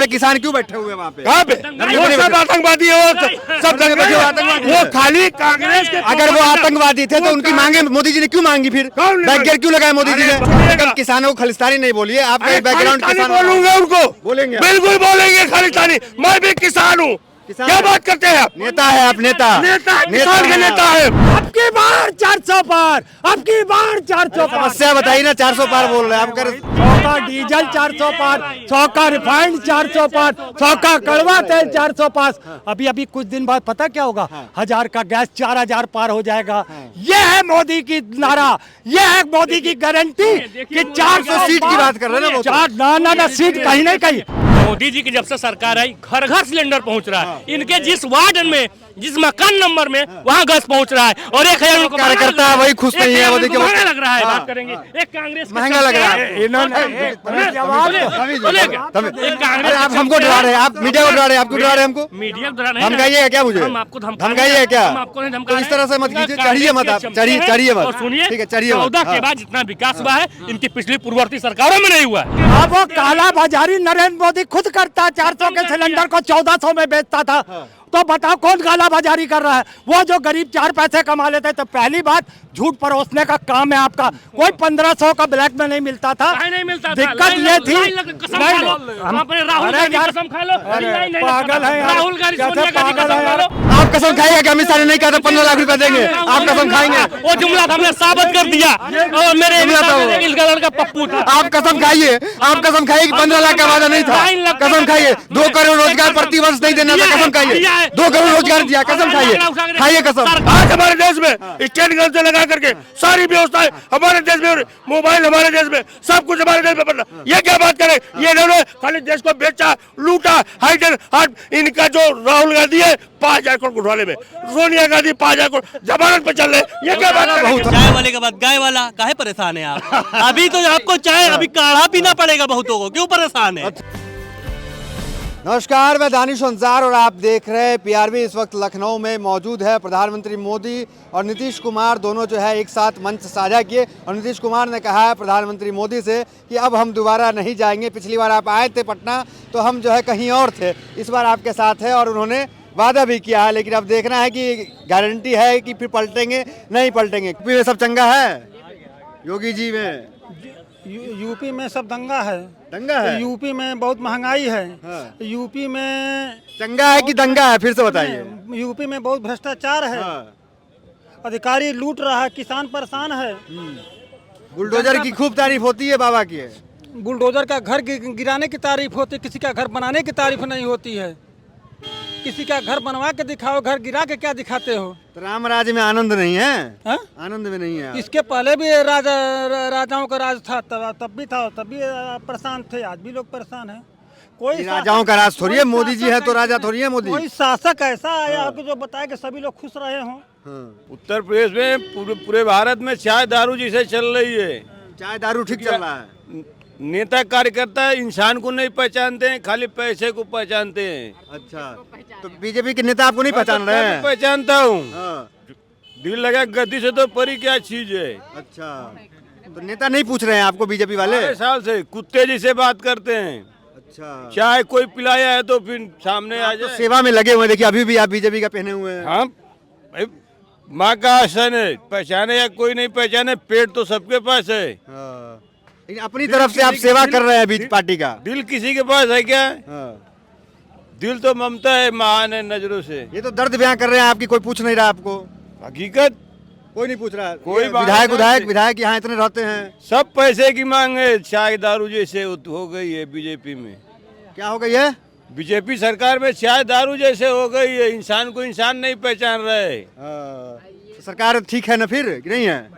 सारे किसान क्यों बैठे हुए वहाँ पे? कहाँ पे? वो सब आतंकवादी है, वो सब आतंकवादी। वो खाली कांग्रेस के। अगर वो आतंकवादी थे तो उनकी मांगे मोदी जी ने क्यों मांगी? फिर बैकगेट क्यों लगाया मोदी जी ने? किसानों को खालिस्तानी नहीं बोलिए, आपका बैकग्राउंड किसान। बोलूंगा उनको, बोलेंगे, बिल्कुल बोलेंगे खालिस्तानी। मैं भी किसान हूँ। क्या बात करते हैं आप? नेता है आप, नेता किसान के नेता है। अब की बार 400 पार, अब की बार 400 पार। समस्या बताइए ना, 400 पार बोल रहे हैं आप। 100 का डीजल 400 पार, 100 का रिफाइंड 400 पार, 100 का कड़वा तेल 400 पास। अभी कुछ दिन बाद पता क्या होगा? 1000 का गैस 4000 पार हो जाएगा। ये है मोदी की नारा, ये है मोदी की गारंटी कि 400 सीट की बात कर रहे हैं ना? ना सीट कहीं नहीं कहीं। मोदी जी की जब से सरकार आई घर घर सिलेंडर पहुंच रहा है। इनके जिस वार्ड में, जिस मकान नंबर में, वहाँ गैस पहुंच रहा है। और 1000 कार्यकर्ता वही खुश नहीं है। वो देखिए महंगा लग रहा है। बात करेंगे एक कांग्रेस महंगा लग रहा है। आप हमको डरा रहे हैं, आप मीडिया को डरा रहे हैं। आपको डरा रहे हैं हमको? मीडिया डरा नहीं, धमकाइएगा क्या मुझे? हम आपको धमकाइएगा क्या? हम आपको नहीं धमका तो इस तरह से मत कीजिए, चढ़िए मत आप, चढ़िए मत। सुनिए, ठीक है, चढ़िए मत। 14 के बाद जितना विकास हुआ है इनकी पिछली पूर्ववर्ती सरकारों में नहीं हुआ है। अब वो काला बाजारी नरेंद्र मोदी खुद करता। 400 के सिलेंडर को 1400 में बेचता था। तो बताओ कौन काला बाजारी कर रहा है? वो जो गरीब 4 पैसे कमा लेते। तो पहली बात, झूठ परोसने का काम है आपका। कोई 1500 का ब्लैक में नहीं मिलता था। नहीं मिलता था। दिक्कत ये थी, पागल है राहुल गांधी, सोनिया गांधी कसम खा लो। आप कसम खाइएगा कि अमित शाह ने नहीं कहा था 15 लाख रुपए देंगे? आप कसम खाएंगे? वो जुमला हमने साबित कर दिया। और मेरे इस गलत का पप्पू था। आप कसम खाइए, आप कसम खाइए कि 15 लाख का वादा नहीं था। कसम खाइए 2 करोड़ रोजगार प्रति वर्ष नहीं देना था। कसम खाइए 2 करोड़ रोजगार दिया। कसम खाइए, खाइए कसम। आज हमारे देश में स्टेट गन से लगा करके सारी व्यवस्थाएं हमारे देश में, मोबाइल हमारे देश में, सब कुछ हमारे देश में बन रहा। ये क्या बात करें? ये इन्होंने खाली देश को बेचा, लूटा, हाइटेक। इनका जो राहुल गांधी है 5000 करोड़ घोटाले में, सोनिया गांधी 5000 करोड़ जमानत पे चल रहे। ये क्या बात है? चाय वाले के बाद गाय वाला काहे परेशान है आप? अभी तो आपको चाय, अभी काढ़ा पीना पड़ेगा बहुतों को। क्यों परेशान है? नमस्कार, मैं दानिश अंसार और आप देख रहे हैं पीआरबी। इस वक्त लखनऊ में मौजूद है। प्रधानमंत्री मोदी और नीतीश कुमार दोनों जो है एक साथ मंच साझा किए। और नीतीश कुमार ने कहा है प्रधानमंत्री मोदी से कि अब हम दोबारा नहीं जाएंगे। पिछली बार आप आए थे पटना तो हम जो है कहीं और थे, इस बार आपके साथ है। और उन्होंने वादा भी किया है, लेकिन अब देखना है कि गारंटी है कि फिर पलटेंगे नहीं पलटेंगे। यूपी में सब चंगा है, योगी जी में यूपी में सब दंगा है। दंगा है? यूपी में बहुत महंगाई है। हाँ। यूपी में चंगा है कि दंगा है? फिर से बताइए। यूपी में बहुत भ्रष्टाचार है। हाँ। अधिकारी लूट रहा है, किसान परेशान है। बुलडोजर की खूब तारीफ होती है बाबा की। बुलडोजर का घर गिराने की तारीफ होती है, किसी का घर बनाने की तारीफ नहीं होती है। किसी का घर बनवा के दिखाओ, घर गिरा के क्या दिखाते हो? तो राम राज में आनंद नहीं है? हा? आनंद में नहीं है। इसके पहले भी राजाओं का राज था, तब भी था, तब भी परेशान थे। आज भी लोग परेशान हैं। कोई राजाओं का राज थोड़ी है, मोदी जी है तो राजा थोड़ी है मोदी। कोई शासक ऐसा आया कि जो बताए कि सभी लोग खुश रहे हों। उत्तर प्रदेश में पूरे भारत में चाय दारू जैसे चल रही है। चाय दारू ठीक चल रहा है। नेता कार्यकर्ता इंसान को नहीं पहचानते हैं, खाली पैसे को पहचानते हैं। अच्छा, तो बीजेपी के नेता आपको नहीं पहचान रहे हैं? पहचानता हूँ। हाँ। दिल लगा गद्दी से तो परी क्या चीज है। अच्छा, तो नेता नहीं पूछ रहे हैं आपको बीजेपी वाले? 12 साल से कुत्ते जैसे बात करते हैं। अच्छा, चाहे कोई पिलाया है तो फिर सामने आ जाए। सेवा में लगे हुए, देखिए अभी भी आप बीजेपी का पहने हुए हैं। हाँ भाई, माँ का आसन है, पहचाने या कोई नहीं पहचाने, पेट तो सबके पास है। हाँ। लेकिन अपनी तरफ से आप सेवा कर रहे हैं बीजेपी पार्टी का। दिल किसी के पास है क्या? हाँ। दिल तो ममता है, महान है नजरों से। ये तो दर्द बयां कर रहे हैं आपकी, कोई पूछ नहीं रहा आपको। हकीकत कोई नहीं पूछ रहा। कोई ये बात विधायक यहाँ इतने रहते हैं। सब पैसे की मांग है। चाय दारू जैसे हो गई है बीजेपी में। क्या हो गई है? बीजेपी सरकार में चाय दारू जैसे हो गई है। इंसान को इंसान नहीं पहचान रहे। सरकार ठीक है ना फिर कि नहीं है?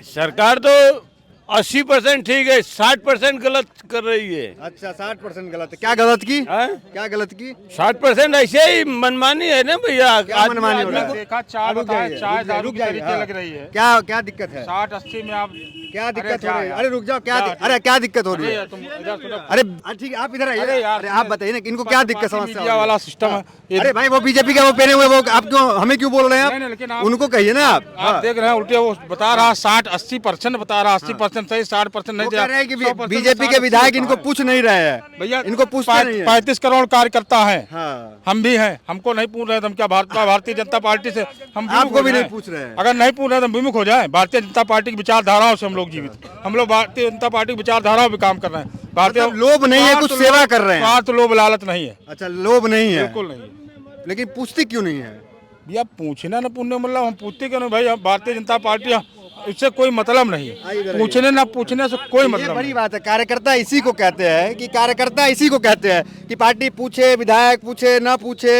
सरकार तो 80% ठीक है, 60% गलत कर रही है। अच्छा, 60% गलत है। क्या गलत की? हाँ? क्या गलत की? 60% ऐसे ही मनमानी है ना भैया। मनमानी हो रहा है? देखा चाय बताया, चाय दारू की तरीके हाँ। लग रही है। क्या दिक्कत है? 60-80 में आप क्या दिक्कत हो रही है? अरे रुक जाओ, अरे क्या दिक्कत हो रही है? अरे ठीक है, आप इधर आइए। अरे आप बताइए ना, इनको क्या दिक्कत समस्या मीडिया वाला सिस्टम है ये। अरे भाई वो बीजेपी का वो पहने हुए, वो आप क्यों हमें क्यों बोल रहे हैं नहीं, लेकिन आप? आप- उनको कहिए ना आप। आप देख रहे हैं उल्टे, वो बता रहा 60-80% बता रहा, 80% सही, 60% नहीं। वो कह रहे हैं कि 100% बीजेपी के विधायक इनको पूछ नहीं रहे हैं भैया, इनको पूछते नहीं है। 35 करोड़ कार्यकर्ता है, हाँ। हम भी हैं, हमको नहीं पूछ रहे, हम क्या भारतीय जनता पार्टी से हम विमुख आपको हो भी नहीं जाएं? पूछ रहे हैं। अगर नहीं पूछ रहे तो हम विमुख हो जाए। भारतीय जनता पार्टी की विचारधाराओं से हम लोग जीवित, हम लोग भारतीय जनता पार्टी की विचारधाराओं पे काम कर रहे हैं। भारतीय मतलब लोभ नहीं है, कुछ सेवा कर रहे हैं। स्वार्थ, लोभ, लालच नहीं है, अच्छा, लोभ नहीं है, बिल्कुल नहीं है। लेकिन पूछती क्यों नहीं है? भैया पूछना ना पुण्य, मतलब हम पूछते क्यों नहीं भाई? हम भारतीय जनता पार्टी, इससे कोई मतलब नहीं है, पूछने ना पूछने से कोई ये मतलब बड़ी नहीं। बात है। कार्यकर्ता इसी को कहते हैं कि कार्यकर्ता इसी को कहते हैं कि पार्टी पूछे, विधायक पूछे ना पूछे,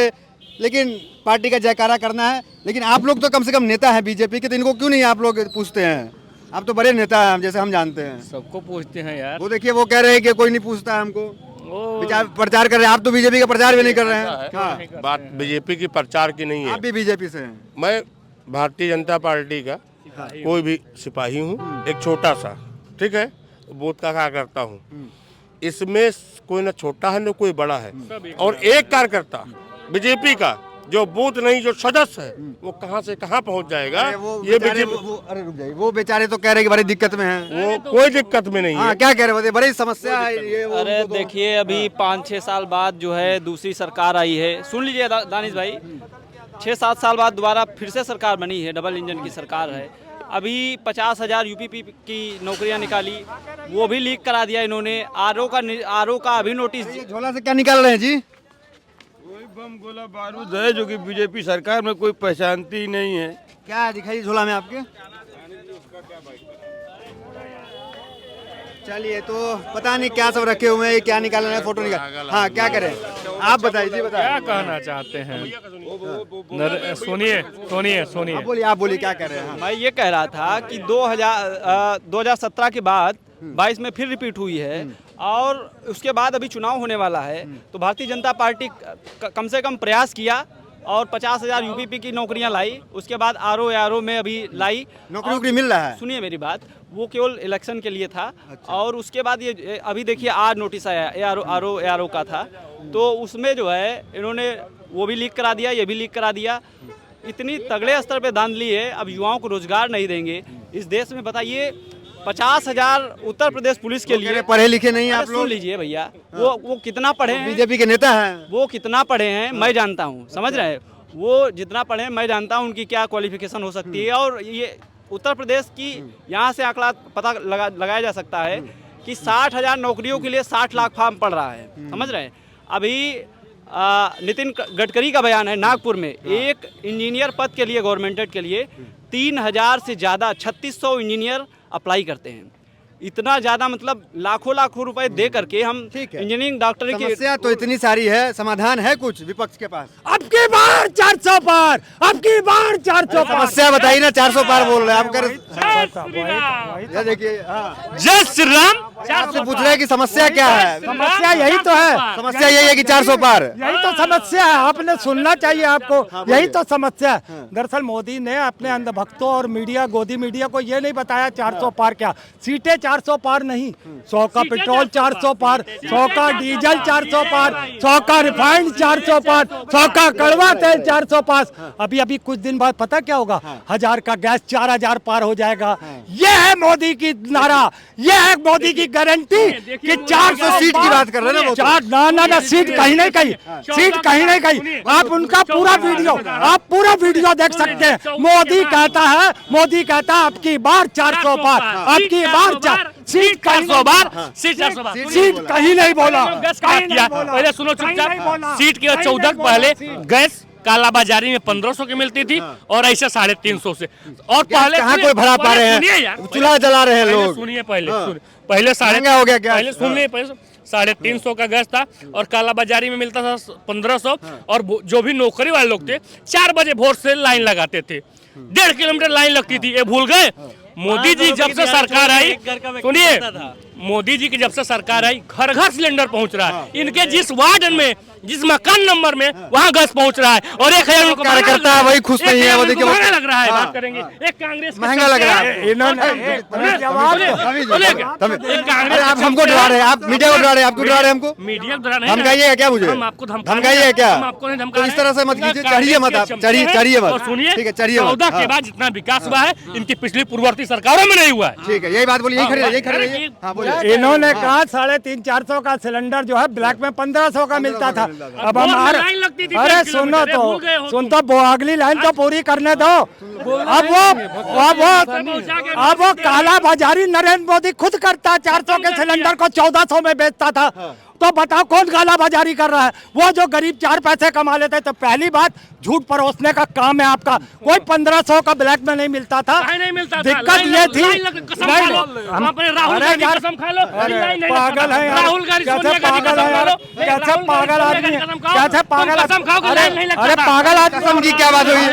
लेकिन पार्टी का जयकारा करना है। लेकिन आप लोग तो कम से कम नेता हैं बीजेपी के, तो इनको क्यों नहीं आप लोग पूछते हैं? आप तो बड़े नेता हैं, जैसे हम जानते हैं। सबको पूछते हैं यार। वो देखिए, वो कह रहे हैं कि कोई नहीं पूछता है हमको, प्रचार कर रहे हैं। आप तो बीजेपी का प्रचार भी नहीं कर रहे हैं। हाँ, बात बीजेपी की प्रचार की नहीं है। आप भी बीजेपी से हैं। मैं भारतीय जनता पार्टी का कोई भी सिपाही हूँ, एक छोटा सा, ठीक है, बूथ का कार्यकर्ता हूँ। इसमें कोई ना छोटा है ना कोई बड़ा है। और एक कार्यकर्ता बीजेपी का जो बूथ नहीं, जो सदस्य है, वो कहाँ से कहाँ पहुँच जाएगा? ये बीजेपी, अरे रुक जाइए, वो बेचारे तो कह रहे हैं कि बड़ी दिक्कत में हैं। वो कोई दिक्कत में नहीं हाँ, है। क्या कह रहे हैं? बड़ी समस्या है ये वो। अरे देखिए, अभी 5-6 साल बाद जो है दूसरी सरकार आई है। सुन लीजिए दानिश भाई, 6-7 साल बाद दोबारा फिर से सरकार बनी है, डबल इंजन की सरकार है। अभी 50,000 यूपीपी की नौकरियां निकाली, वो भी लीक करा दिया इन्होंने। आरओ का अभी नोटिस। ये झोला से क्या निकाल रहे हैं जी? बम गोला बारूद है जो कि बीजेपी सरकार में कोई पहचानती ही नहीं है। क्या है दिखाइए झोला में आपके? चलिए, तो पता नहीं क्या सब रखे हुए हैं, क्या निकाल रहे हैं, फोटो निकाल। हाँ, क्या करें आप बताइए जी, बताइए। क्या कहना चाहते हैं? सुनिए। आप बोलिए क्या कह रहे हैं? हाँ। मैं ये कह रहा था कि 2017 के बाद 22 में फिर रिपीट हुई है, और उसके बाद अभी चुनाव होने वाला है। तो भारतीय जनता पार्टी कम से कम प्रयास किया और 50,000 यूपीपी की नौकरियां लाई। उसके बाद आरओ में अभी लाई। नौकरी मिल रहा है? सुनिए मेरी बात, वो केवल इलेक्शन के लिए था। अच्छा। और उसके बाद ये अभी देखिए आज नोटिस आया आरओ का था, तो उसमें जो है इन्होंने वो भी लीक करा दिया, ये भी लीक करा दिया। इतनी तगड़े स्तर पे धांधली है। अब युवाओं को रोजगार नहीं देंगे इस देश में। बताइए, 50,000 उत्तर प्रदेश पुलिस के लिए। पढ़े लिखे नहीं है आप लोग? सुन लीजिए भैया, वो कितना पढ़े हैं? बीजेपी के नेता हैं वो कितना पढ़े हैं मैं जानता हूँ, समझ रहे हैं? वो जितना पढ़े हैं मैं जानता हूँ, उनकी क्या क्वालिफिकेशन हो सकती है। और ये उत्तर प्रदेश की यहाँ से आंकड़ा पता लगाया जा सकता है कि 60,000 नौकरियों के लिए 60 लाख फॉर्म पड़ रहा है, समझ रहे हैं? अभी नितिन गडकरी का बयान है, नागपुर में एक इंजीनियर पद के लिए, गवर्नमेंटेड के लिए 3,000 से ज़्यादा 3600 इंजीनियर अप्लाई करते हैं। इतना ज़्यादा, मतलब लाखों रुपए दे करके हम इंजीनियरिंग डॉक्टरी की। समस्या तो इतनी सारी है, समाधान है कुछ विपक्ष के पास? अब की बार 400 पार, अब की बार 400 पार। समस्या बताइए ना, 400 पार बोल रहे हैं आप। कर देखिए, जय श्री राम। आपसे पूछ रहे हैं कि समस्या क्या है? समस्या यही तो है, समस्या यही है कि 400 पार। यही तो समस्या है। आपने सुनना चाहिए आपको। यही तो समस्या है। दरअसल मोदी ने अपने अंधभक्तों और मीडिया, गोदी मीडिया को ये नहीं बताया 400 पार क्या। सीटें 400 पार नहीं, 100 का पेट्रोल 400 पार, 100 का डीजल 400 पार, 100 का रिफाइंड 400 पार, 100 का कड़वा तेल 400 पार। अभी कुछ दिन बाद पता क्या होगा? 1000 का गैस 4000 पार हो जाएगा। ये है मोदी की नारा, ये है मोदी की गारंटी कि 400 सीट की बात कर रहे हैं ना। ना सीट कहीं नहीं कहीं, सीट कहीं नहीं कहीं। आप उनका पूरा वीडियो देख सकते हैं। मोदी कहता है अब की बार 400 पार, अब की बार सीट 400 बार, सीट कहीं नहीं बोला। पहले सुनो चुपचाप। सीट के 14 पहले गैस कालाबाजारी में 1500 की मिलती थी और ऐसे 350 से। और पहले कहाँ कोई भरा पा रहे हैं? चूल्हा जला रहे हैं लोग। सुनिए पहले साढ़े हो गया क्या? पहले सुनिए, 350 का गैस था और कालाबाजारी में मिलता था 1500। और जो भी नौकरी वाले लोग थे 4 बजे भोर से लाइन लगाते थे, 1.5 किलोमीटर लाइन लगती थी। ये भूल गए? मोदी जी जब से सरकार आई, सुनिए, मोदी जी की जब से सरकार आई घर घर सिलेंडर पहुंच रहा है। इनके जिस वार्ड में, जिस मकान नंबर में, वहाँ गैस पहुंच रहा है। और 1000 कार्यकर्ता है वही खुश नहीं है, वो देखिए महंगा लग रहा है। बात करेंगे एक कांग्रेस महंगा लग रहा है। अरे आप हमको डरा रहे हैं, आप मीडिया को डरा रहे हैं, आपको डरा रहे हैं हमको। मीडिया को डरा नहीं, धमकाइए क्या मुझे? हम आपको धमकाइए क्या? हम आपको नहीं धमका तो इस तरह से मत कीजिए, चढ़िए मत आप, चढ़िए मत। और सुनिए, ठीक है, चढ़िए मत। 14 के बाद जितना विकास हुआ है इनकी पिछली पूर्ववर्ती सरकारों में नहीं हुआ है। ठीक है, यही बात बोलिए, यही खड़े रहिए। हाँ बोलिए। इन्होंने कहा 350-400 का सिलेंडर जो है ब्लैक में 1500 का मिलता था। अब हम लाइन लगती थी, अरे 10 सुनो किलोमीटर, तो, भूल गए हो सुन तो वो अगली लाइन तो पूरी करने दो। अब वो काला बाजारी नरेंद्र मोदी खुद करता है। 400 के सिलेंडर को 1400 में बेचता था। तो बताओ कौन काला बाजारी कर रहा है? वो जो गरीब 4 पैसे कमा लेते। तो पहली बात, झूठ परोसने का काम है आपका। कोई 1500 का ब्लैक में नहीं मिलता था। नहीं मिलता था। दिक्कत ये थी, पागल है यार, कैसे पागल है यार, कैसे पागल आदमी, कैसे पागल। अरे पागल आदमी। कसम की क्या बात हुई?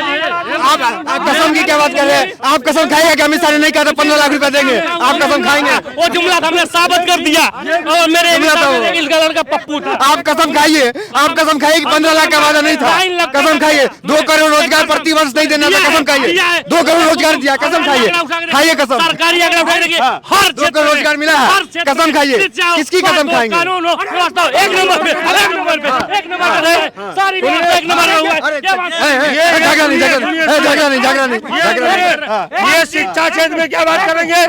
आप कसम की क्या बात कर रहे हैं? आप कसम खाइए कि अमित शाह ने नहीं कहा था 15 लाख रुपए देंगे? आप कसम खाएंगे? वो जुमला हमने साबित कर दिया। और मेरे का पप्पू था। आप कसम खाइए, आप कसम खाइए कि 15 लाख का वादा नहीं था। कसम खाइए, 2 करोड़ रोजगार प्रति वर्ष नहीं देना था। कसम खाइए, 2 करोड़ रोजगार दिया। कसम खाइए, खाइए कसम। सरकारी आंकड़ा उठाएंगे, हर 2 करोड़ रोजगार मिला है। कसम खाइए, किसकी कसम खाएंगे? कानून हो, व्यवस्था हो, एक नंबर पे सारी बात एक नंबर झगड़ा नहीं। ये शिक्षा क्षेत्र में क्या बात करेंगे?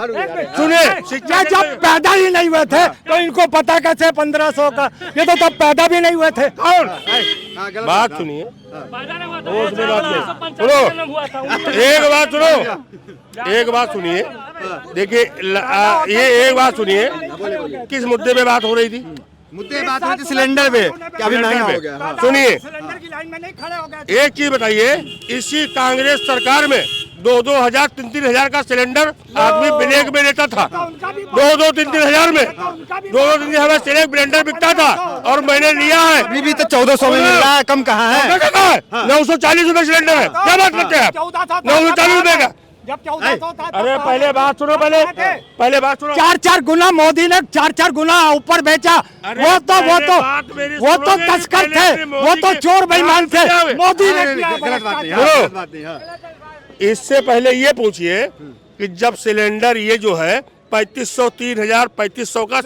सुनिए, शिक्षा जब पैदा ही नहीं हुए थे तो इनको पता कैसे 1500 का? ये तो तब पैदा भी नहीं हुए थे। बात सुनिए, एक बात सुनिए। देखिए ये एक बात सुनिए, किस मुद्दे पे बात हो रही थी? मुद्दे बात हुई थी सिलेंडर पे कि अभी महंगा हो गया। सुनिए, सिलेंडर की लाइन में नहीं खड़े हो गए। एक चीज बताइए, इसी कांग्रेस सरकार में 2-2 3-3 हजार का सिलेंडर आदमी ब्लैक में लेता था। 2-2 3-3 हजार में 2-2 3 हजार सिलेंडर ब्लेंडर बिकता था। और मैंने लिया है, अभी भी तो 1400 में मिल रहा है, कम कहाँ है? 940 रुपए सिलेंडर है। क्या बात करते हैं आप? 940 रुपए का। जब 1400 था। अरे पहले बात सुनो, पहले बात सुनो। 4-4 गुना मोदी ने 4-4 गुना ऊपर बेचा। वो तो तस्कर थे, वो तो चोर बेईमान थे। मोदी ने गलत बात नहीं। इससे पहले ये पूछिए कि जब सिलेंडर ये जो है 3500 3000 3500 का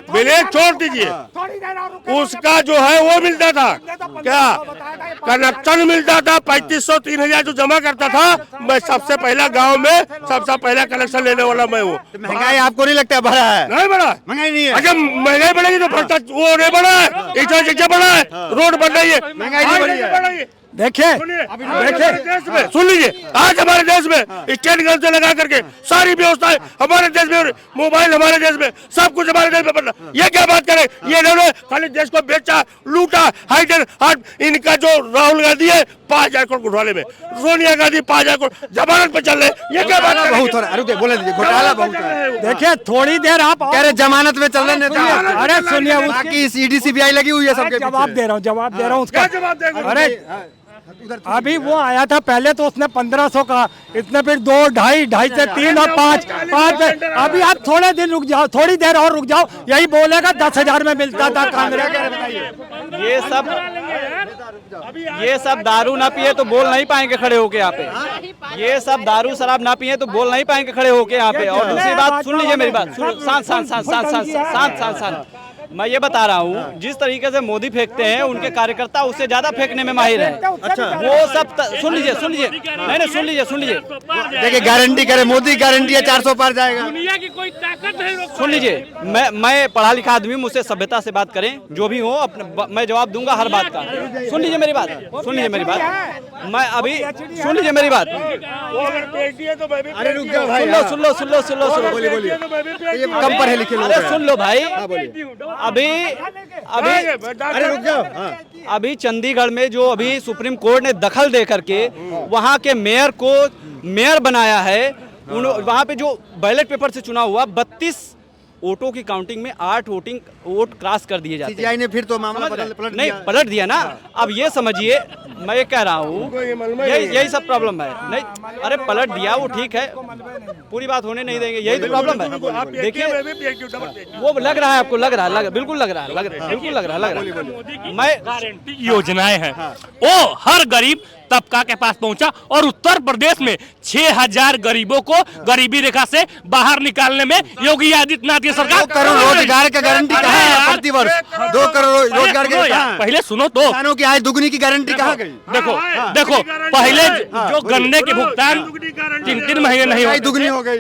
ब्लैक छोड़ दीजिए, उसका जो है वो मिलता था। क्या कनेक्शन मिलता था? 3500 3000 जो जमा करता था, मैं सबसे पहला गांव में सबसे पहला कनेक्शन लेने वाला मैं हूँ। महंगाई आपको नहीं लगता बढ़ा है? नहीं बढ़ा, महंगाई नहीं है। अच्छा महंगाई बढ़ेगी तो भ्रष्टाचार वो नहीं बढ़ा है, शिक्षा बढ़ा है, रोड बन रही है, महंगाई नहीं बढ़ी है। देखिए सुन लीजिए, आज हमारे देश में स्टेट गन से लगा करके सारी व्यवस्थाएं हमारे देश में, मोबाइल हमारे देश में, सब कुछ हमारे देश में बन रहा। ये क्या बात करें? ये इन्होंने खाली देश को बेचा, लूटा, हाइटेड हार्ट। इनका जो राहुल गांधी है 5000 करोड़ घोटाले में, सोनिया गांधी 5000 करोड़ जमानत पे चल रहे। ये क्या बात? बहुत हो रहा है। रुके, बोले दीजिए, घोटाला बहुत है। देखिए थोड़ी देर आप कह रहे जमानत में चल रहे हैं। अरे सुनिए, बाकी सीडी सीबीआई लगी हुई है सबके। जवाब दे रहा हूँ उसका। जवाब देंगे? अरे अभी वो आया था पहले तो उसने 1500 का, इसने फिर 2 2.5 से 3 और 5 अभी आप थोड़े दिन रुक जाओ, थोड़ी देर और रुक जाओ, यही बोलेगा 10,000 में मिलता था कांग्रेस। ये सब दारू ना पिए तो बोल नहीं पाएंगे खड़े होके यहाँ पे। ये सब दारू शराब ना पिए तो बोल नहीं पाएंगे खड़े होके यहाँ पे। और दूसरी बात सुन लीजिए मेरी बात, शांत। मैं ये बता रहा हूँ, जिस तरीके से मोदी फेंकते हैं उनके कार्यकर्ता उससे ज्यादा फेंकने में माहिर है। अच्छा, वो सब सुन लीजिए नहीं सुन लीजिए। देखिए गारंटी करे, मोदी गारंटी है 400 पार जाएगा। दुनिया की कोई ताकत नहीं। सुन लीजिए, मैं पढ़ा लिखा आदमी, मुझसे सभ्यता से बात करें, जो भी हो अपने, मैं जवाब दूंगा हर बात का। सुन लीजिए मेरी बात, मैं अभी सुन लीजिए मेरी बात। अरे रुक जाओ भाई, सुन लो बोलिए। कम पढ़े लिखे लोग अरे सुन लो भाई। अभी अरे रुक जाओ। अभी चंडीगढ़ में जो अभी सुप्रीम कोर्ट ने दखल दे करके वहाँ के मेयर को मेयर बनाया है, वहाँ पे जो बैलेट पेपर से चुना हुआ 32 वोटों की काउंटिंग में 8 वोटिंग वोट क्रॉस कर दिए जाते हैं। सीजीआई ने फिर तो मामला समझ रहे हैं? पलट नहीं दिया। पलट दिया ना। अब ये समझिए, मैं ये कह रहा हूँ यही सब प्रॉब्लम है। नहीं अरे पलट दिया वो ठीक है, पूरी बात होने नहीं देंगे, यही तो प्रॉब्लम है। देखिए वो लग रहा है आपको, लग रहा है, बिल्कुल लग रहा है, बिल्कुल लग रहा है। मैं गारंटी योजनाएं हैं वो हर गरीब तबका के पास पहुंचा, और उत्तर प्रदेश में 6000 गरीबों को गरीबी रेखा से बाहर निकालने में योगी आदित्यनाथ की सरकार 2 करोड़ रोजगार का गारंटी कहाँ है प्रति वर्ष? 2 करोड़ रोजगार के कहाँ? पहले सुनो तो, किसानों की आय दुगनी की गारंटी कहाँ गई? देखो पहले जो गन्ने के भुगतान 3-3 महीने नहीं आय होते, दुगनी हो गई।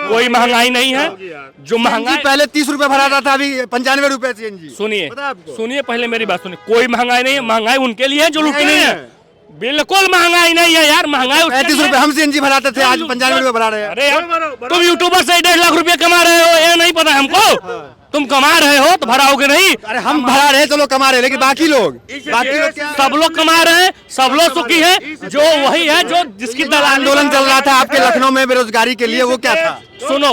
कोई महंगाई नहीं है। जो महंगाई पहले 30 रुपए भराता था, अभी 95 रुपए सीएनजी। सुनिए पता है आपको? सुनिए पहले मेरी बात सुनिए, कोई महंगाई नहीं है। महंगाई उनके लिए है जो लुटने हैं। बिल्कुल महंगाई नहीं है यार, महंगाई 35 रुपए हम सीएनजी भराते थे, आज 95 रुपए भरा रहे हैं। अरे यार तुम यूट्यूबर से 1.5 लाख रुपए कमा रहे हो, ये नहीं पता हमको? तुम कमा रहे हो तो भराओगे नहीं? अरे हम भरा रहे हैं तो लोग कमा रहे हैं, लेकिन बाकी लोग क्या? सब लोग कमा रहे हैं, सब लोग सुखी हैं। जो वही है जो जिसकी दलाल आंदोलन चल रहा था आपके लखनऊ में बेरोजगारी के लिए, वो क्या था? सुनो,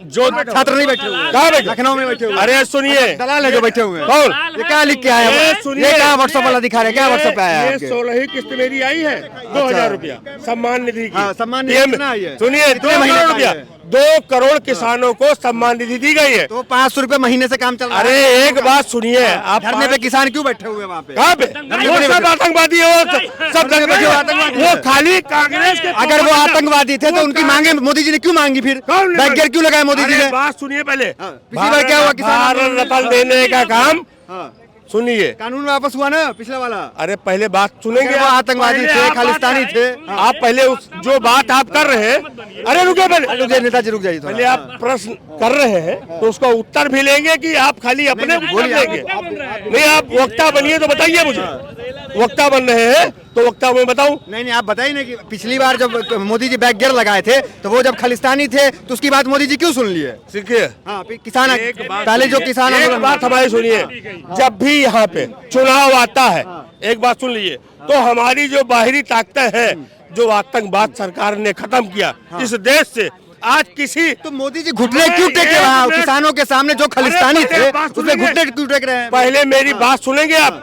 जो छात्र नहीं बैठे हुए, कहाँ बैठे? लखनऊ में बैठे हुए। अरे सुनिए, दलाल है जो बैठे हुए हैं। कौन? ये क्या लिख के आया? ये सुनिए। ये क्या व्हाट्सएप वाला दिखा रहे हैं? क्या व्हाट्सएप पे आया है ये आपके? 16वीं किस्त मेरी आई है, 2000 रुपया सम्मान निधि की। हाँ, सम्मान निधि कितना आई है? सुनिए, 2 कितने महीने करोड़ का रुपया, है? 2 करोड़ किसानों को सम्मान निधि दी गई है। तो 500 रुपए महीने से काम चल रहा है। अरे एक बात सुनिए, आप धरने पे किसान क्यों बैठे हुए हैं वहाँ पे? कहाँ पे? वो सब आतंकवादी है, वो सब आतंकवादी वो है। खाली कांग्रेस के। अगर वो आतंकवादी थे तो उनकी मांगे मोदी जी ने क्यों मांगी? फिर कौन? बैरियर क्यों लगाया मोदी जी अरे ने? बात सुनिए पहले। पिछली बार क्या हुआ? किसान भारत रत्न देने का काम हाँ, सुनिए। कानून वापस हुआ ना पिछला वाला? अरे पहले बात सुनेंगे। अगर वो आतंकवादी पहले थे, आप खालिस्तानी बात- थे। आप पहले उस जो बात आप कर रहे हैं, अरे रुकिए पहले, रुक नेताजी रुक जाइए पहले आप प्रश्न कर रहे हैं तो उसका उत्तर भी लेंगे कि आप खाली अपने उत्तर देंगे? नहीं, आप वक्ता बनिए तो बताइए मुझे। वक्ता बन रहे हैं तो वक्ता मैं बताऊं? नहीं आप बताइए ना कि पिछली बार जब मोदी जी बैक गियर लगाए थे तो वो जब खालिस्तानी थे तो उसकी बात मोदी जी क्यों सुन लिए? सीखिए, हाँ, किसान एक बात पहले जो किसान एक आंदोलन- बात हमारी सुनिए, जब भी यहाँ पे चुनाव आता है, एक बात सुन लीजिए, तो हमारी जो बाहरी ताकतें हैं, जो आतंकवाद सरकार ने खत्म किया इस देश से, आज किसी तो मोदी जी घुटने क्यों टेके वहाँ किसानों के सामने? जो खालिस्तानी अरे थे बात उसमें सुनिए। घुटने क्यों टेक रहे हैं? पहले मेरी बात सुनेंगे आप?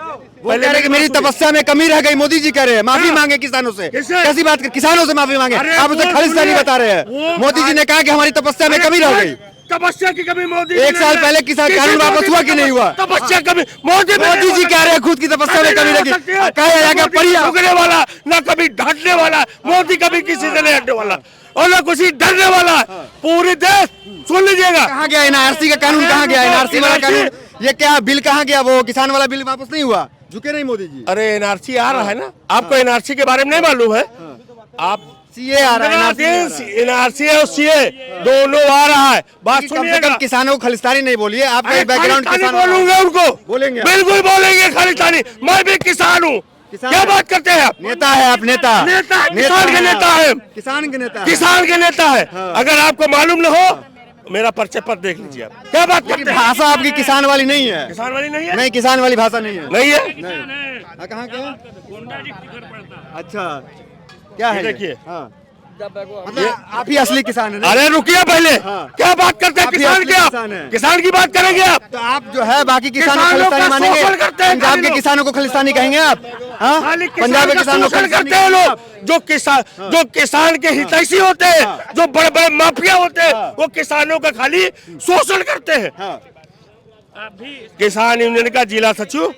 वो कह रहे हैं कि मेरी तपस्या में कमी रह गई, मोदी जी कह रहे हैं माफी मांगे किसानों से। किससे? कैसी बात कर? किसानों से माफी मांगे? अरे आप उसे वो खालिस्तानी सुनिए, बता रहे हैं। वो मोदी जी ने कहा कि हमारी तपस्या में कमी रह गई। तपस्या की कमी मोदी एक साल पहले किसान कानून वापस हुआ कि नहीं हुआ? तपस्या कमी मोदी जी कह रहे हैं खुद की तपस्या में कमी लगी। कहा जाएगा परिया झुकने वाला, न कभी ढटने वाला। मोदी कभी किसी से नहीं हटने वाला और न किसी डरने वाला। पूरे देश सुन लीजिएगा। कहाँ गया एनआरसी का कानून? कहाँ गया एनआरसी वाला कानून? ये क्या बिल कहाँ गया? वो किसान वाला बिल वापस नहीं हुआ? झुके नहीं मोदी जी? अरे एनआरसी आ रहा है ना, आपको एनआरसी के बारे में नहीं मालूम है? आप सीए आ रहा है, एनआरसी और सीए दोनों आ रहा है। बात कम से कम सुनिएगा। किसानों को खालिस्तानी नहीं बोलिए। आपका अरे बैकग्राउंड खालिस्तानी किसान बोलूंगा उनको, बोलेंगे आप? बिल्कुल बोलेंगे खालिस्तानी। मैं भी किसान हूँ। क्या बात करते हैं आप? नेता है आप, नेता किसान के नेता है, किसान के नेता किसान के नेता है। अगर आपको मालूम न हो, मेरा परिचय पत्र देख लीजिए आप। क्या बात करते हैं? भाषा आपकी किसान वाली नहीं है। किसान वाली नहीं है? नहीं, किसान वाली भाषा नहीं है। नहीं है। कहाँ के? अच्छा, क्या है? देखिए, मतलब आप ही असली किसान है ना? अरे रुकिए पहले, क्या बात करते हैं आप ही किसान असली की? आप किसान हैं। किसान की बात करेंगे आप? तो आप जो है बाकी किसानों को किसानों खालिस्तानी का मानेंगे? शोषण करते हैं पंजाब के लोग। किसानों को खालिस्तानी कहेंगे आप? हाँ, खाली पंजाब के किसान का किसानों को शोषण करते हैं लोग। जो किसान के हितैषी होते हैं, जो बड़े बड़े माफिया होते हैं, वो किसानों का खाली शोषण करते हैं। किसान यूनियन का जिला सचिव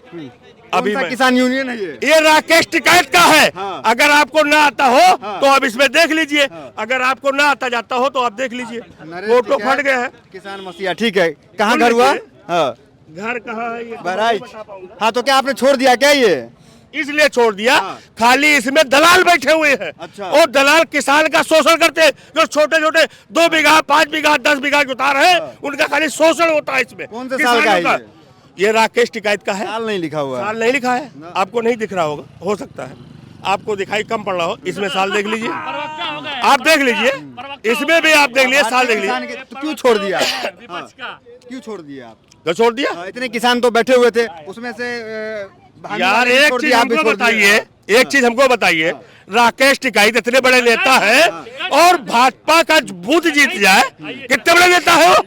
अभी कौन सा मैं- किसान यूनियन है ये? राकेश टिकैत का है। हाँ। अगर आपको ना आता हो तो अब इसमें देख लीजिए। अगर आपको ना आता जाता हो तो आप देख लीजिए, फोटो फट गए हैं। किसान मसीहा, ठीक है। कहाँ घर हुआ? हाँ, घर कहाँ है ये? बहराइच। हाँ, तो क्या आपने छोड़ दिया क्या ये? इसलिए छोड़ दिया, खाली इसमें दलाल बैठे हुए हैं। अच्छा। और दलाल किसान का शोषण करते हैं। जो छोटे छोटे 2 बीघा 5 बीघा 10 बीघा जुता रहे हैं, उनका खाली शोषण होता है इसमें। कौन से साल का है किसानों ये राकेश टिकैत का है। साल नहीं लिखा हुआ है। साल नहीं लिखा है, आपको नहीं दिख रहा होगा, हो सकता है आपको दिखाई कम पड़ रहा हो। इसमें साल देख लीजिए, आप देख लीजिए, इसमें भी आप देख लीजिए, साल देख किसान लीजिए। के- तो क्यों छोड़ दिया? हाँ, क्यों छोड़ दिया आप? तो छोड़ दिया इतने किसान तो बैठे हुए थे, उसमें से भानु यार। वाले ने एक छोड़ चीज दिया, आप भी हमको छोड़ दिए। बताइए, एक चीज हमको बताइए, राकेश टिकैत इतने बड़े नेता है और भाजपा का बूथ जीत जाए, कितने बड़े नेता है वो?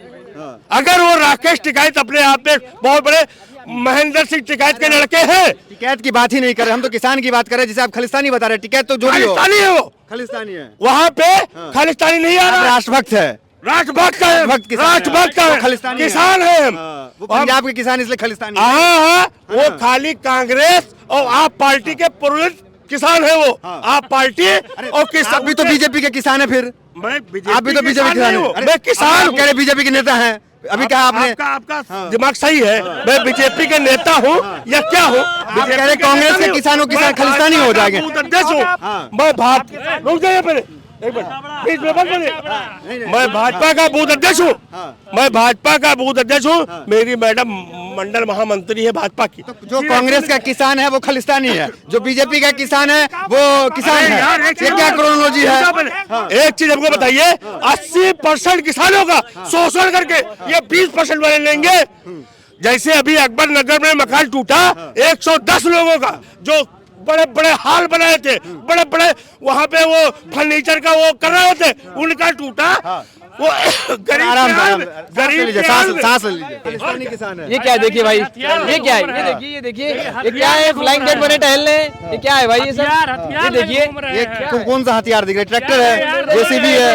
अगर वो राकेश टिकैत अपने आप में बहुत बड़े महेंद्र सिंह टिकैत के लड़के हैं, टिकैत की बात ही नहीं कर रहे, हम तो किसान की बात कर रहे हैं, जिसे आप खालिस्तानी बता रहे हैं। टिकैत तो जो भी हो, खालिस्तानी है वो, खालिस्तानी है। वहाँ पे खालिस्तानी नहीं आ रहा, राष्ट्रभक्त है, राष्ट्रभक्त है, राष्ट्रभक्त है, खालिस्तानी किसान है हम। वो पंजाब के किसान इसलिए खालिस्तानी है। हाँ, वो खाली कांग्रेस और आप पार्टी के पूर्ण किसान है वो। आप पार्टी और किसान। आप भी तो बीजेपी के किसान है फिर। मैं आप भी तो बीजेपी किसान है। मैं किसान कह रहे बीजेपी के नेता हैं। अभी कहा आपने, आपका दिमाग सही है। मैं बीजेपी के नेता हूँ या क्या हूँ? आप कह रहे कांग्रेस के किसानों किसान खालिस्तानी हो जाएंगे। मैं रुक जाइए पहले एक मिनट, बीच में मत बोलिए। मैं भाजपा का बूथ अध्यक्ष हूँ, मैं भाजपा का बूथ अध्यक्ष हूँ। मेरी मैडम मंडल महामंत्री है भाजपा की। जो कांग्रेस का किसान है वो खालिस्तानी है, जो बीजेपी का किसान है वो किसान है। ये क्या क्रोनोलॉजी है? एक चीज हमको बताइए, 80% किसानों का शोषण करके ये 20% वाले लेंगे। जैसे अभी अकबर नगर में मकान टूटा, 110 लोगों का जो बड़े बड़े हाल बनाए थे, बड़े बड़े वहाँ पे वो फर्नीचर का वो कर रहे थे, उनका टूटा। वो गरीब सांस लीजिए। खालिस्तानी किसान है। ये क्या है देखिए भाई, ये क्या है, ये देखिए ये क्या है, फ्लाइंग जेट बने टहलने, ये क्या है भाई, ये सब ये देखिए, ये कौन सा हथियार दिख रहा है? ट्रैक्टर है, जेसीबी है,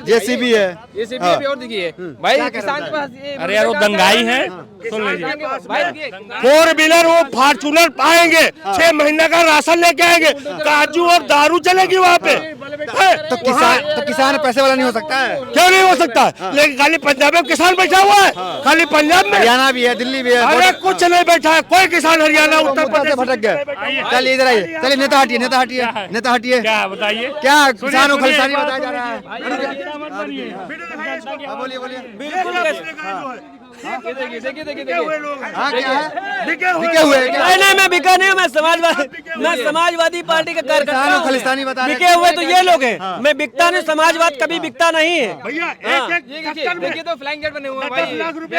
जेसीबी है, जेसीबी और देखिए भाई किसान के पास। अरे यार वो दंगाई है, सुन लीजिए। 4 व्हीलर वो फॉर्चूनर पाएंगे, 6 महीने का राशन लेके आएंगे, काजू और दारू चलेगी वहाँ पे। तो किसान पैसे वाला नहीं हो सकता है? क्यों नहीं हो सकता? लेकिन खाली पंजाब में किसान बैठा हुआ है, खाली पंजाब में, हरियाणा भी है, दिल्ली भी है। अरे कुछ नहीं बैठा है कोई किसान। हरियाणा उत्तर प्रदेश भटक गए। चलिए इधर आइए, चलिए नेता हटिए, नेता हटिए, नेता हटिए। क्या बताइए, क्या किसानों को खालिस्तानी बताया जा रहा है? बोलिए बोलिए। देखिए हाँ क्या है? बिके हुए नहीं, मैं बिका नहीं हूँ, मैं समाजवादी पार्टी का कार्यकर्ता हूँ। खालिस्तानी बता रहे हैं। बिके हुए तो ये लोग हैं, मैं बिकता नहीं, समाजवाद कभी बिकता नहीं है। भैया। देखिए तो फ्लाइंग जेट बने हुए हैं भाई, 10 लाख रुपए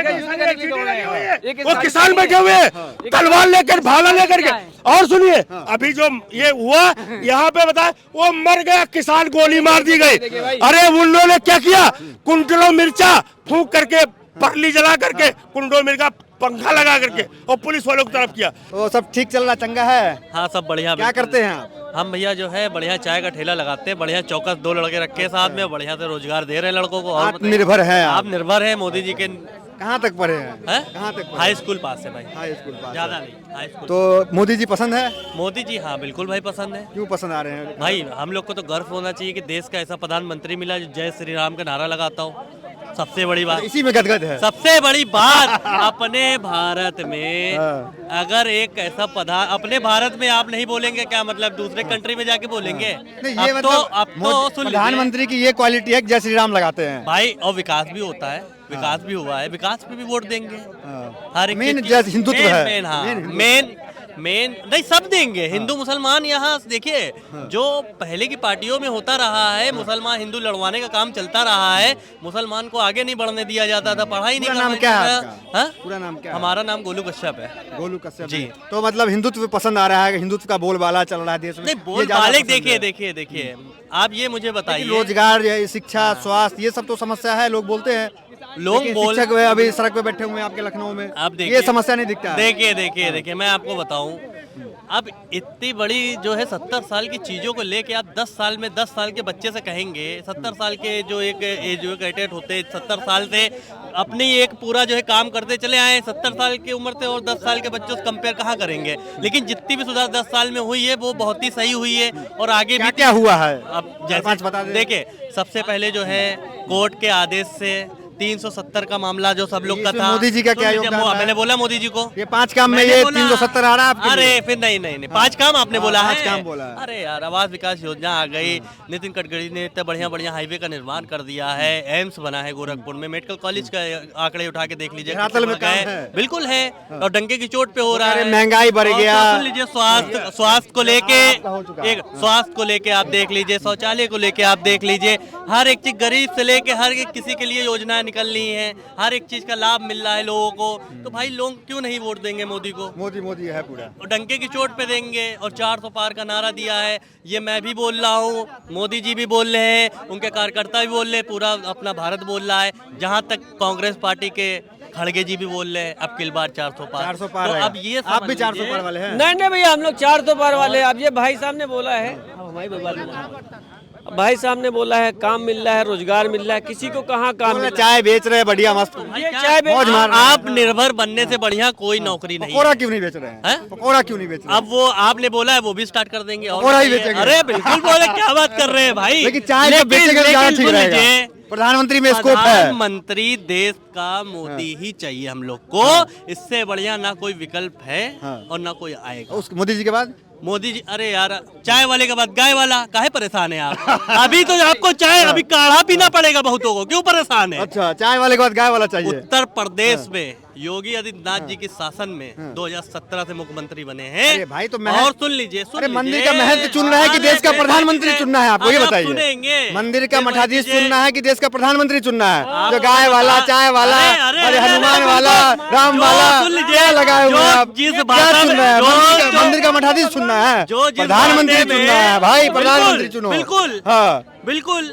वो किसान बैठे हुए हैं, तलवार लेकर, भाला लेकर के। और सुनिए, अभी जो ये हुआ यहाँ पे बताए, वो मर गया किसान, गोली मार दी गई। अरे उन लोगों ने क्या किया, कुंटलों मिर्चा फूंक करके, परली जला करके, कुंडो मिर्चा पंखा लगा करके, और पुलिस वालों की तरफ किया। तो सब ठीक चल रहा, चंगा है? हाँ सब बढ़िया। क्या करते हैं आप? हम भैया जो है बढ़िया चाय का ठेला लगाते हैं, बढ़िया चौकस 2 लड़के रखे साथ में, बढ़िया से रोजगार दे रहे हैं लड़कों को। और आत्मनिर्भर है आप निर्भर है मोदी जी के। कहाँ तक पढ़े हैं? कहाँ तक? हाई स्कूल पास है भाई, हाई स्कूल पास। ज्यादा नहीं, हाई स्कूल। तो मोदी जी पसंद है? मोदी जी हाँ बिल्कुल भाई पसंद है। क्यों पसंद आ रहे हैं भाई हम लोग को तो गर्व होना चाहिए कि देश का ऐसा प्रधानमंत्री मिला जो जय श्री राम का नारा लगाता हो। सबसे बड़ी बात इसी में गदगद है। सबसे बड़ी बात अपने भारत में अगर एक ऐसा अपने भारत में आप नहीं बोलेंगे क्या मतलब दूसरे कंट्री में जाके बोलेंगे? नहीं, ये अब तो सुन प्रधानमंत्री की ये क्वालिटी है कि जय श्री राम लगाते हैं भाई, और विकास भी होता है, विकास भी हुआ है, विकास पे भी वोट देंगे। हर एक मेन हिंदुत्व है, मेन नहीं सब देंगे। हिंदू मुसलमान यहाँ देखिए, जो पहले की पार्टियों में होता रहा है, मुसलमान हिंदू लड़वाने का काम चलता रहा है, मुसलमान को आगे नहीं बढ़ने दिया जाता था, पढ़ाई नहीं नाम क्या है? पूरा नाम क्या है? हमारा नाम गोलू कश्यप है। गोलू कश्यप जी। तो मतलब हिंदुत्व पसंद आ रहा है, हिंदुत्व का बोलबाला चल रहा है देश में। नहीं बोलबाले देखिए आप ये मुझे बताइए, रोजगार, शिक्षा, स्वास्थ्य, ये सब तो समस्या है, लोग बोलते हैं। लोग शिक्षक अभी सड़क पे बैठे हुए हैं आपके लखनऊ में, आप देखिए, ये समस्या नहीं दिखता है। देखिए मैं आपको बताऊं, अब इतनी बड़ी जो है 70 साल की चीजों को लेके आप 10 साल में 10 साल के बच्चे से कहेंगे, 70 साल के जो एक एजुकेटेड होते 70 साल से अपनी एक पूरा जो है काम करते चले आए 70 साल की उम्र से, और 10 साल के बच्चों से कंपेयर कहाँ करेंगे? लेकिन जितनी भी सुधार 10 साल में हुई है वो बहुत ही सही हुई है, और आगे भी क्या हुआ है अब जैसे बता दें। देखिए, सबसे पहले जो है कोर्ट के आदेश से 370 का मामला जो सब लोग का था, मोदी जी का क्या योगदान है? मैंने बोला मोदी जी को ये 5 काम में ये 370 आ रहा है आपके अरे लिए? फिर नहीं 5 काम आपने बोला है। 5 काम बोला है। अरे यार आवास विकास योजना आ गई, नितिन गडकरी ने इतने बढ़िया हाईवे का निर्माण कर दिया है, एम्स बना है गोरखपुर में, मेडिकल कॉलेज का आंकड़े उठा के देख लीजिए, धरातल में काम है। बिल्कुल है, और डंके की चोट पे हो रहा है, महंगाई बढ़ गया। सुन लीजिए, स्वास्थ्य को लेके स्वास्थ्य को लेके आप देख लीजिए, शौचालय को लेके आप देख लीजिए, हर एक चीज गरीब से लेके हर एक किसी के लिए योजनाएं निकल रही हैं, हर एक चीज का लाभ मिल रहा है लोगों को, तो भाई लोग क्यों नहीं वोट देंगे मोदी को? मोदी मोदी है पूरा। और डंके की चोट पे देंगे। और 400 पार का नारा दिया है, ये मैं भी बोल रहा हूँ, मोदी जी भी बोल रहे हैं, उनके कार्यकर्ता भी बोल रहे हैं, पूरा अपना भारत बोल रहा है। जहाँ तक कांग्रेस पार्टी के खड़गे जी भी बोल रहे हैं अब की बार 400 पार। 400 पार तो है। अब ये आप भी 400 पार वाले हैं? नहीं भैया, हम लोग 400 पार वाले हैं। अब ये भाई साहब ने बोला है, भाई साहब ने बोला है काम मिल रहा है, रोजगार मिल रहा है, किसी को कहाँ काम मिल रहा है? चाय बेच रहे हैं बढ़िया मस्त, ये चाय मौज मार रहे हैं। आप निर्भर बनने से बढ़िया कोई नौकरी नहीं पकौड़ा है। क्यों नहीं बेच रहे हैं? हैं? पकौड़ा क्यों नहीं बेच रहे हैं? अब वो आपने बोला है वो भी स्टार्ट कर देंगे। और पकौड़ा ही बताइए। बेचेंगे। अरे बिल्कुल बोले, क्या बात कर रहे हैं भाई। लेकिन चाय तो बेचेंगे तो ज्यादा ठीक सुन रहेगा। लीजिए, प्रधानमंत्री में स्कोप है। प्रधानमंत्री देश का मोदी ही चाहिए हम लोग को। इससे बढ़िया ना कोई विकल्प है और ना कोई आएगा। उस मोदी जी के बाद मोदी जी, अरे यार चाय वाले के बाद गाय वाला, काहे परेशान है आप? अभी तो आपको चाय अभी काढ़ा पीना पड़ेगा बहुतों को, क्यों परेशान है? अच्छा, चाय वाले के बाद गाय वाला चाहिए। उत्तर प्रदेश में योगी आदित्यनाथ जी के शासन में 2017 से मुख्यमंत्री बने हैं। अरे भाई तो और सुन लीजिए, अरे मंदिर का महंत चुन रहा है कि देश का प्रधानमंत्री चुनना है? आपको ये बताइए। सुनेंगे मंदिर का मठाधीश चुनना है कि देश का प्रधानमंत्री चुनना है? जो गाय वाला, चाय वाला, अरे हनुमान वाला, राम वाला, क्या लगाए हुए हैं आप? क्या चुन रहे हैं? मंदिर का मठाधीश चुनना है? प्रधानमंत्री चुनना है भाई, प्रधानमंत्री चुनो। बिल्कुल हाँ बिल्कुल।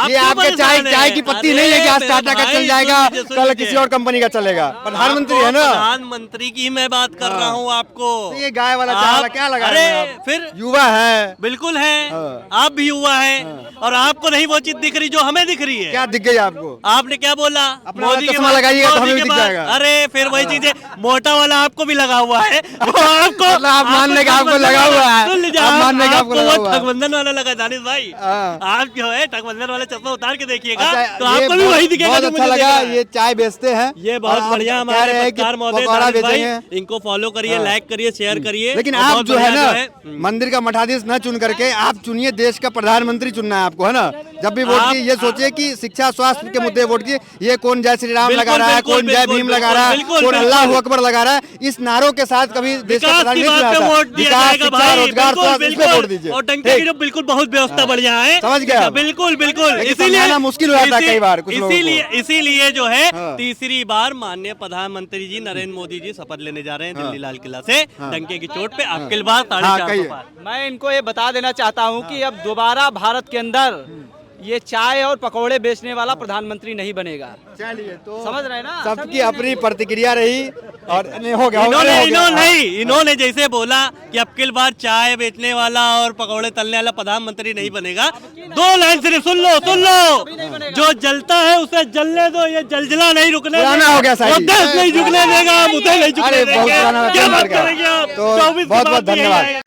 ये आपके चाय की पत्ती नहीं है कि आज टाटा का चल जाएगा, कल किसी और कंपनी का चलेगा। प्रधानमंत्री है ना? प्रधानमंत्री की मैं बात कर रहा हूँ आपको। तो ये गाय वाला चाय वाला क्या लगा? अरे फिर युवा है, बिल्कुल है, आप भी युवा है और आपको नहीं वो चीज दिख रही जो हमें दिख रही है। क्या दिख गई आपको? आपने क्या बोला? अपना वाला चश्मा लगाइएगा तो हमें भी दिख बाद- जाएगा। अरे फिर वही चीज है, मोटा वाला आपको भी लगा हुआ है, वो आपको मतलब आप मानने का आपको लगा हुआ है? सुन लीजिए, आप मानने का आपको आपको लगा वो हुआ है? ठगबंधन वाला लगा दानिश भाई। हाँ। आप जो है ठगबंधन वाला चश्मा उतार के देखिएगा अच्छा, तो ये आपको भी बहुत- वही दिखेगा बहुत जो अच्छा मुझे लगा। दिख रहा है। ये चाय बेचते हैं, ये बहुत और आप बढ़िया कह हमारे रहे हैं कि पत्रकार महोदय पकौड़ा दानिश भाई, बेचेंगे। इनको फॉलो करिए, हाँ। लाइक करिए, शेयर करिए। लेकिन और आप बहुत जो है बढ़िया ना, मंदिर का मठाधीश न चुन करके आप चुनिए, देश का प्रधानमंत्री चुनना है आपको, है ना? जब भी वोट कीजिए ये सोचिए कि शिक्षा स्वास्थ्य के मुद्दे वोट कीजिए। ये कौन जय श्री राम बिल्कुल, लगा रहा है, बिल्कुल, कौन जय बिल्कुल, भीम लगा रहा है, बिल्कुल, कौन बिल्कुल। अल्लाह अकबर लगा रहा है, इस नारों के साथ कभी देश का विकास की प्रधानमंत्री बात पे नहीं वोट आता। दिया विकास, जाएगा शिक्षा, भाई, रोजगार, बिल्कुल, स्वास्थ्य, इसमें वोट दीजिए। और डंके की जो बिल्कुल बहुत व्यवस्था बढ़िया है। समझ गए आप? बिल्कुल बिल्कुल। लेकिन समझाना मुश्किल हो जाता है कई बार कुछ लोगों को। इसीलिए जो है हाँ। तीसरी बार माननीय प्रधानमंत्री जी नरेंद्र मोदी जी शपथ लेने जा रहे हैं दिल्ली लाल किला से, डंके की चोट पे आपके बार 450 कहिए। पार। मैं इनको ये बता देना चाहता हूँ कि अब दोबारा भारत के अंदर ये चाय और पकौड़े बेचने वाला प्रधानमंत्री नहीं बनेगा। चलिए, तो समझ रहे हैं ना? सबकी अपनी प्रतिक्रिया रही और हो गया। इन्होंने जैसे बोला कि अब की बार चाय बेचने वाला और पकौड़े तलने वाला प्रधानमंत्री नहीं बनेगा, 2 लाइन सिर्फ सुन लो, जो जलता है उसे जलने दो, ये जलजला नहीं रुकने पुराना हो गया शायद। देश नहीं झुकने देगा, मुझे नहीं झुकने अरे बहुत देंगे। पुराना क्या बात लगा। करेंगे आप? तो 24 बहुत बहुत की बात यही धन्यवाद। है।